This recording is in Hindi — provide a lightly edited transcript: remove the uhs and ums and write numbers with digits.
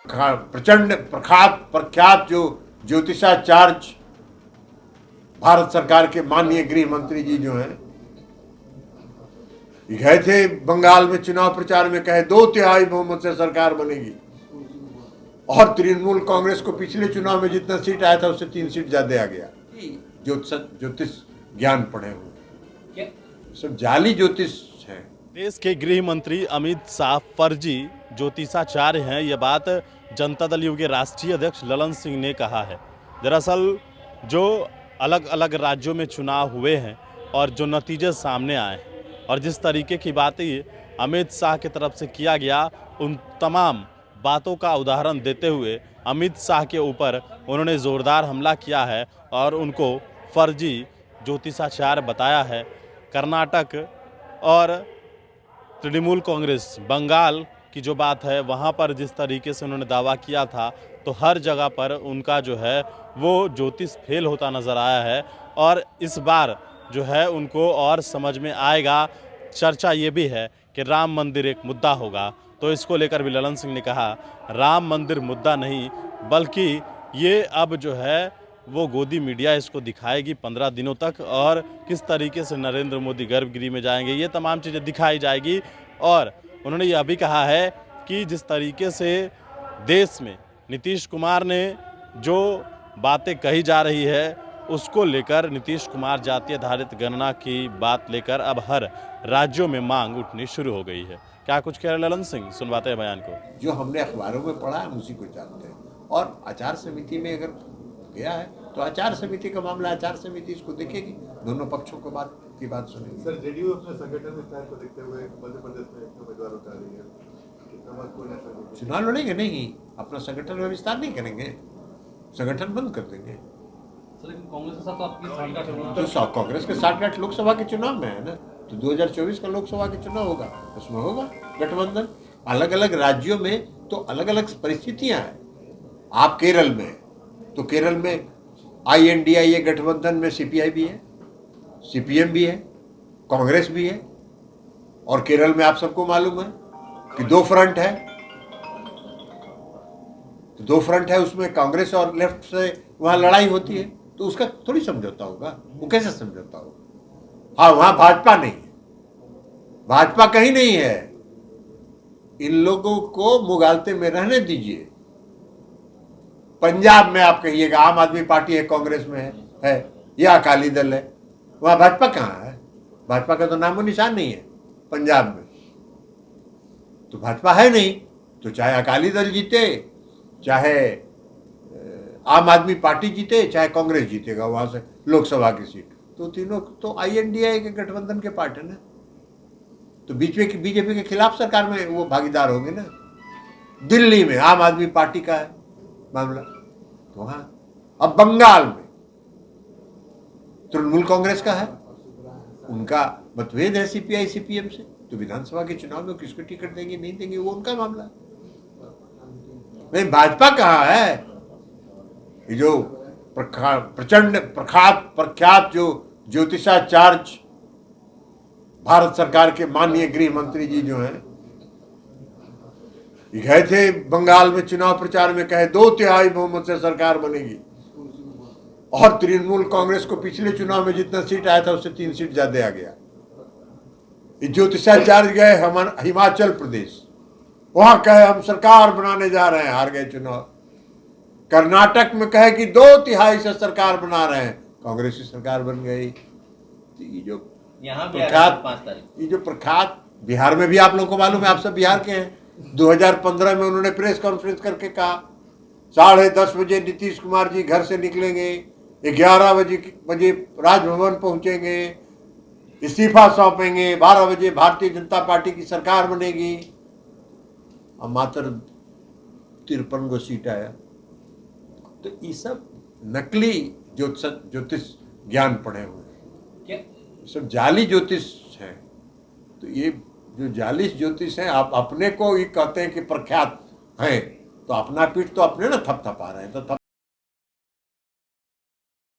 प्रचंड प्रख्यात जो ज्योतिषाचार्य भारत सरकार के माननीय गृह मंत्री जी जो हैं, गए थे बंगाल में चुनाव प्रचार में, कहे 2/3 बहुमत से सरकार बनेगी और तृणमूल कांग्रेस को पिछले चुनाव में जितना सीट आया था उससे 3 सीट ज्यादा आ गया। ज्योतिष ज्ञान पढ़े हुए सब जाली ज्योतिष है। देश के गृह मंत्री अमित शाह फर्जी ज्योतिषाचार्य हैं, यह बात जनता दल यू के राष्ट्रीय अध्यक्ष ललन सिंह ने कहा है। दरअसल जो अलग अलग राज्यों में चुनाव हुए हैं और जो नतीजे सामने आए हैं और जिस तरीके की बातें अमित शाह की तरफ से किया गया, उन तमाम बातों का उदाहरण देते हुए अमित शाह के ऊपर उन्होंने ज़ोरदार हमला किया है और उनको फर्जी ज्योतिषाचार्य बताया है। कर्नाटक और तृणमूल कांग्रेस बंगाल की जो बात है, वहाँ पर जिस तरीके से उन्होंने दावा किया था, तो हर जगह पर उनका जो है वो ज्योतिष फेल होता नज़र आया है और इस बार जो है उनको और समझ में आएगा। चर्चा ये भी है कि राम मंदिर एक मुद्दा होगा, तो इसको लेकर भी ललन सिंह ने कहा राम मंदिर मुद्दा नहीं, बल्कि ये अब जो है वो गोदी मीडिया इसको दिखाएगी 15 दिनों तक, और किस तरीके से नरेंद्र मोदी गर्भगृह में जाएंगे, ये तमाम चीज़ें दिखाई जाएगी। और उन्होंने यह भी कहा है कि जिस तरीके से देश में नीतीश कुमार ने जो बातें कही जा रही है, उसको लेकर नीतीश कुमार जाति आधारित गणना की बात लेकर अब हर राज्यों में मांग उठनी शुरू हो गई है। क्या कुछ कह रहे ललन सिंह, सुनवाते हैं बयान को। जो हमने अखबारों में पढ़ा है उसी को जानते हैं, और आचार समिति में अगर गया है तो आचार समिति का मामला, आचार समिति इसको देखेगी, दोनों पक्षों को बात सुनेगी। सर, जेडीयू अपने संगठन विस्तार को देखते हुए मध्य प्रदेश में एक उम्मीदवार उतार रही है, कितना महत्वपूर्ण है? चुनाव लड़ेंगे नहीं, अपना संगठन में विस्तार नहीं करेंगे, संगठन बंद कर देंगे। कांग्रेस के साथ तो आपकी सांठगांठ होगी, तो कांग्रेस के 60 लोकसभा के चुनाव में है ना, तो 2024 का लोकसभा के चुनाव होगा, उसमें होगा गठबंधन। अलग अलग राज्यों में तो अलग अलग परिस्थितियां हैं। आप केरल में, तो केरल में INDIA गठबंधन में CPI भी है, CPM भी है, कांग्रेस भी है, और केरल में आप सबको मालूम है कि 2 फ्रंट है, तो 2 फ्रंट है, उसमें कांग्रेस और लेफ्ट से वहां लड़ाई होती है, तो उसका थोड़ी समझौता होगा, वो कैसे समझौता होगा। हाँ, वहां भाजपा नहीं है, भाजपा कहीं नहीं है, इन लोगों को मुगालते में रहने दीजिए। पंजाब में आप कहिएगा आम आदमी पार्टी है, कांग्रेस में है या अकाली दल है, वहां भाजपा कहाँ है? भाजपा का तो नामो निशान नहीं है पंजाब में, तो भाजपा है नहीं, तो चाहे अकाली दल जीते, चाहे आम आदमी पार्टी जीते, चाहे कांग्रेस जीतेगा वहां से लोकसभा की सीट, तो तीनों तो INDIA के गठबंधन के पार्ट है ना, तो बीजेपी के खिलाफ सरकार में वो भागीदार होंगे ना। दिल्ली में आम आदमी पार्टी का है मामला, तो वहां अब बंगाल में तृणमूल कांग्रेस का है, उनका मतभेद है CPI CPM से, तो विधानसभा के चुनाव में किसको टिकट देंगे नहीं देंगे वो उनका मामला। नहीं, भाजपा कहाँ है? ये जो प्रचंड प्रख्यात जो ज्योतिषाचार्य भारत सरकार के माननीय गृह मंत्री जी जो हैं, गए थे बंगाल में चुनाव प्रचार में, कहे 2/3 बहुमत से सरकार बनेगी और तृणमूल कांग्रेस को पिछले चुनाव में जितना सीट आया था उससे 3 सीट ज्यादा आ गया। ज्योतिषाचार्य गए हिमाचल प्रदेश, वहां कहे हम सरकार बनाने जा रहे हैं, हार गए चुनाव। कर्नाटक में कहे कि 2/3 से सरकार बना रहे हैं, कांग्रेस की सरकार बन गई। तो ये जो प्रख्यात बिहार में भी आप लोगों को मालूम है, आप सब बिहार के हैं, 2015 में उन्होंने प्रेस कॉन्फ्रेंस करके कहा 10:30 बजे नीतीश कुमार जी घर से निकलेंगे, 11 बजे राजभवन पहुंचेंगे, इस्तीफा सौंपेंगे, 12 बजे भारतीय जनता पार्टी की सरकार बनेगी। अब मात्र 53 गो सीट आया। तो ये सब नकली ज्योतिष ज्ञान पढ़े हुए हैं, सब जाली ज्योतिष है। तो ये जो जाली ज्योतिष है, आप अपने को ही कहते हैं कि प्रख्यात हैं, तो अपना पीठ तो अपने ना थपथपा रहे हैं, तो